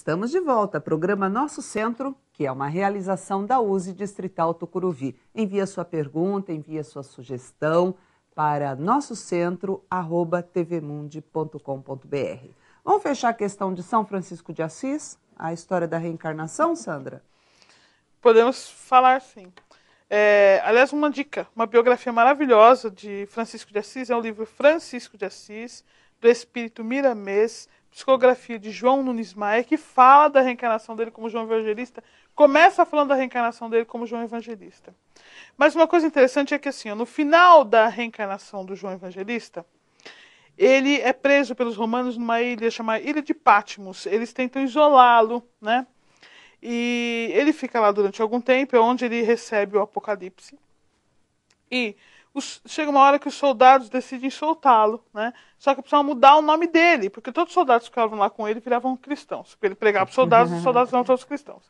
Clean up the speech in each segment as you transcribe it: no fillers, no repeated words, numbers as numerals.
Estamos de volta. Programa Nosso Centro, que é uma realização da USE Distrital Tucuruvi. Envie sua pergunta, envie sua sugestão para nossocentro@tvmundi.com.br. Vamos fechar a questão de São Francisco de Assis, a história da reencarnação, Sandra? Podemos falar sim. Aliás, uma dica, uma biografia maravilhosa de Francisco de Assis, é o livro Francisco de Assis, do Espírito Miramês, psicografia de João Nunes Maia, que fala da reencarnação dele como João Evangelista, começa falando da reencarnação dele como João Evangelista. Mas uma coisa interessante é que assim, no final da reencarnação do João Evangelista, ele é preso pelos romanos numa ilha chamada Ilha de Patmos. Eles tentam isolá-lo, né? E ele fica lá durante algum tempo, é onde ele recebe o Apocalipse. E chega uma hora que os soldados decidem soltá-lo, né? Só que precisavam mudar o nome dele, porque todos os soldados que ficavam lá com ele viravam cristãos. Porque ele pregava para os soldados eram todos cristãos.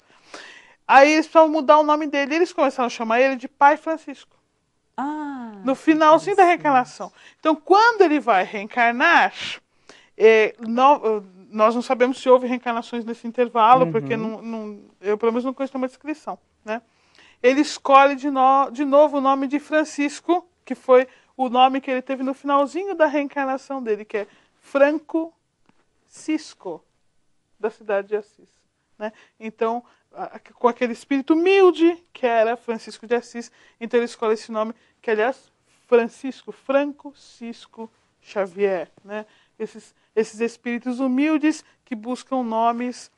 Aí eles precisavam mudar o nome dele, e eles começaram a chamar ele de Pai Francisco. No finalzinho da reencarnação. Então, quando ele vai reencarnar, nós não sabemos se houve reencarnações nesse intervalo, porque eu pelo menos não conheço uma descrição, né? Ele escolhe de novo o nome de Francisco, que foi o nome que ele teve no finalzinho da reencarnação dele, que é Franco Cisco, da cidade de Assis, né? Então, com aquele espírito humilde que era Francisco de Assis, então ele escolhe esse nome, que aliás, Franco Cisco Xavier, né? Esses espíritos humildes que buscam nomes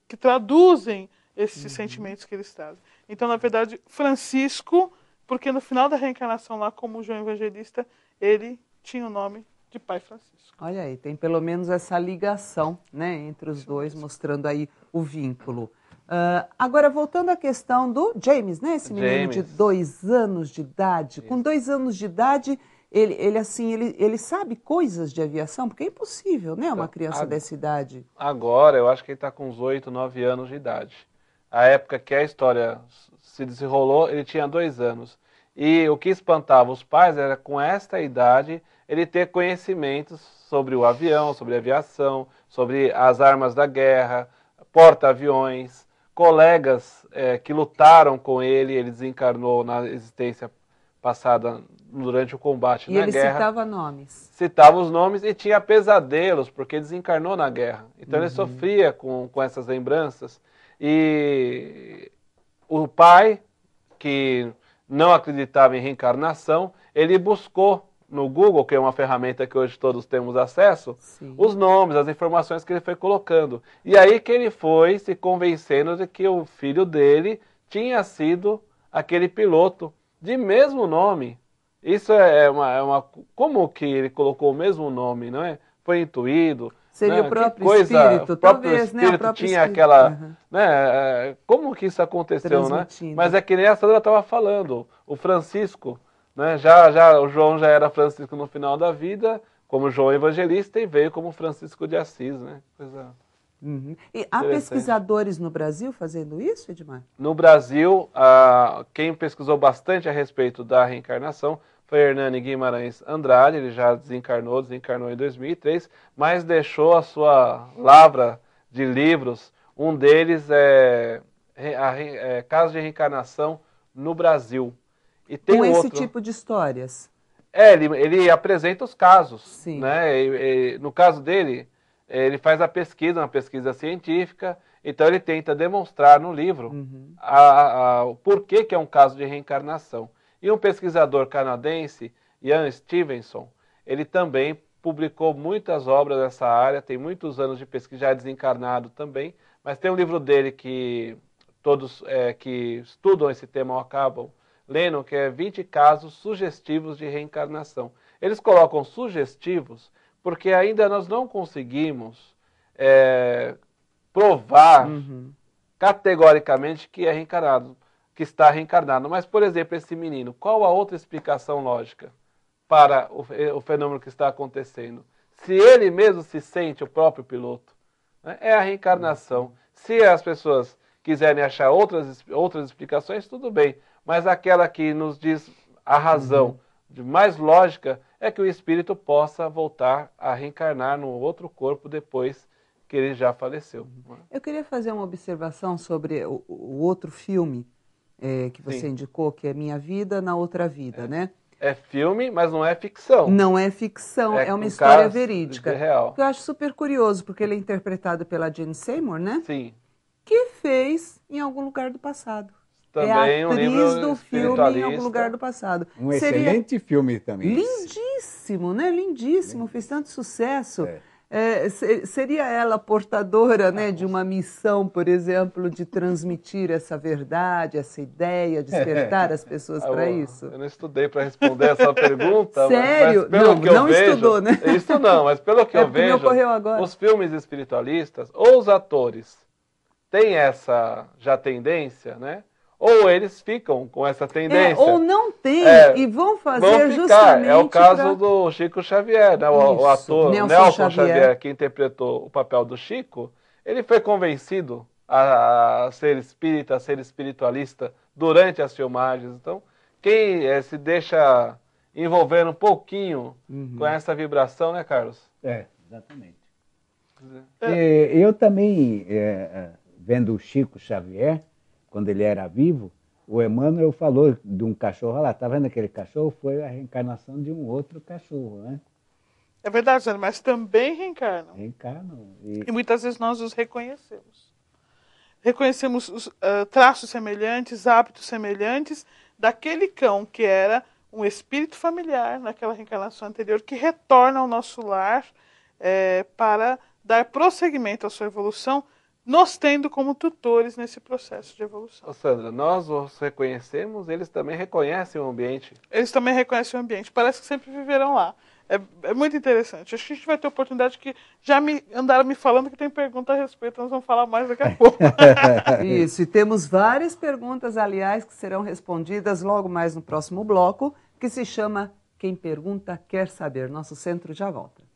que traduzem esses sentimentos que eles trazem. Então, na verdade, Francisco, porque no final da reencarnação lá, como João Evangelista, ele tinha o nome de Pai Francisco. Olha aí, tem pelo menos essa ligação, né, entre os dois, mostrando aí o vínculo. Agora, voltando à questão do James, né, esse menino de 2 anos de idade. Com 2 anos de idade, ele sabe coisas de aviação, porque é impossível, né, uma criança dessa idade. Agora, eu acho que ele está com uns 8, 9 anos de idade. A época que a história se desenrolou, ele tinha 2 anos. E o que espantava os pais era, com esta idade, ele ter conhecimentos sobre o avião, sobre a aviação, sobre as armas da guerra, porta-aviões, colegas que lutaram com ele desencarnou na existência passada durante o combate na guerra. E ele citava nomes. Citava os nomes e tinha pesadelos, porque desencarnou na guerra. Então ele sofria com essas lembranças. E o pai, que não acreditava em reencarnação, ele buscou no Google, que é uma ferramenta que hoje todos temos acesso, os nomes, as informações que ele foi colocando. E aí que ele foi se convencendo de que o filho dele tinha sido aquele piloto de mesmo nome. Isso como que ele colocou o mesmo nome, não é? Foi intuído. Seria o próprio espírito, talvez, né? O próprio tinha espírito. aquela... Né? Como que isso aconteceu, né? Mas é que nem a Sandra estava falando, o Francisco, né? O João já era Francisco no final da vida, como João Evangelista, e veio como Francisco de Assis, né? Coisa... E há pesquisadores no Brasil fazendo isso, Edmar? No Brasil, quem pesquisou bastante a respeito da reencarnação foi Hernani Guimarães Andrade. Ele já desencarnou em 2003, mas deixou a sua lavra de livros. Um deles é Casos de Reencarnação no Brasil. E tem com esse outro... tipo de histórias? Ele apresenta os casos. Sim. Né? No caso dele, ele faz a pesquisa, uma pesquisa científica, então ele tenta demonstrar no livro o porquê que é um caso de reencarnação. E um pesquisador canadense, Ian Stevenson, ele também publicou muitas obras nessa área, tem muitos anos de pesquisa, já desencarnado também, mas tem um livro dele que todos que estudam esse tema acabam lendo, que é 20 casos sugestivos de reencarnação. Eles colocam sugestivos porque ainda nós não conseguimos provar categoricamente que é reencarnado, que está reencarnado. Mas, por exemplo, esse menino, qual a outra explicação lógica para o fenômeno que está acontecendo? Se ele mesmo se sente o próprio piloto, né, é a reencarnação. Se as pessoas quiserem achar outras explicações, tudo bem. Mas aquela que nos diz a razão de mais lógica é que o espírito possa voltar a reencarnar no outro corpo depois que ele já faleceu. Eu queria fazer uma observação sobre o outro filme que você indicou, que é Minha Vida na Outra Vida, né? É filme, mas não é ficção. Não é ficção, é uma história verídica. Real. Eu acho super curioso, porque ele é interpretado pela Jane Seymour, né? Sim. Que fez Em Algum Lugar do Passado. Também é a um atriz livro do filme Em Algum Lugar do Passado. Um excelente filme também. Lindíssimo, né? Lindíssimo, fez tanto sucesso. Seria ela portadora, né, de uma missão, por exemplo, de transmitir essa verdade, essa ideia, despertar as pessoas para isso? Eu não estudei para responder essa pergunta. Sério? Mas pelo que eu vejo, estudou, né? Isso não, mas pelo que eu vejo, me ocorreu agora. Os filmes espiritualistas, ou os atores têm essa já tendência, né? Ou eles ficam com essa tendência. Ou não tem, e vão fazer justamente. É o caso do Chico Xavier, né? O ator Nelson Xavier, que interpretou o papel do Chico, ele foi convencido a ser espírita, a ser espiritualista durante as filmagens. Então, quem se deixa envolver um pouquinho com essa vibração, né, Carlos? Exatamente. Eu também, vendo o Chico Xavier, quando ele era vivo, o Emmanuel falou de um cachorro, olha lá, tá vendo aquele cachorro? Foi a reencarnação de um outro cachorro, né? É verdade, os animais também reencarnam. Reencarnam. E muitas vezes nós os reconhecemos. Reconhecemos traços semelhantes, hábitos semelhantes daquele cão que era um espírito familiar naquela reencarnação anterior, que retorna ao nosso lar para dar prosseguimento à sua evolução, nos tendo como tutores nesse processo de evolução. Sandra, nós os reconhecemos, eles também reconhecem o ambiente. Eles também reconhecem o ambiente, parece que sempre viveram lá. É muito interessante. Acho que a gente vai ter oportunidade, que já andaram me falando que tem pergunta a respeito, nós vamos falar mais daqui a pouco. Isso, e temos várias perguntas, aliás, que serão respondidas logo mais no próximo bloco, que se chama Quem Pergunta Quer Saber. Nosso centro já volta.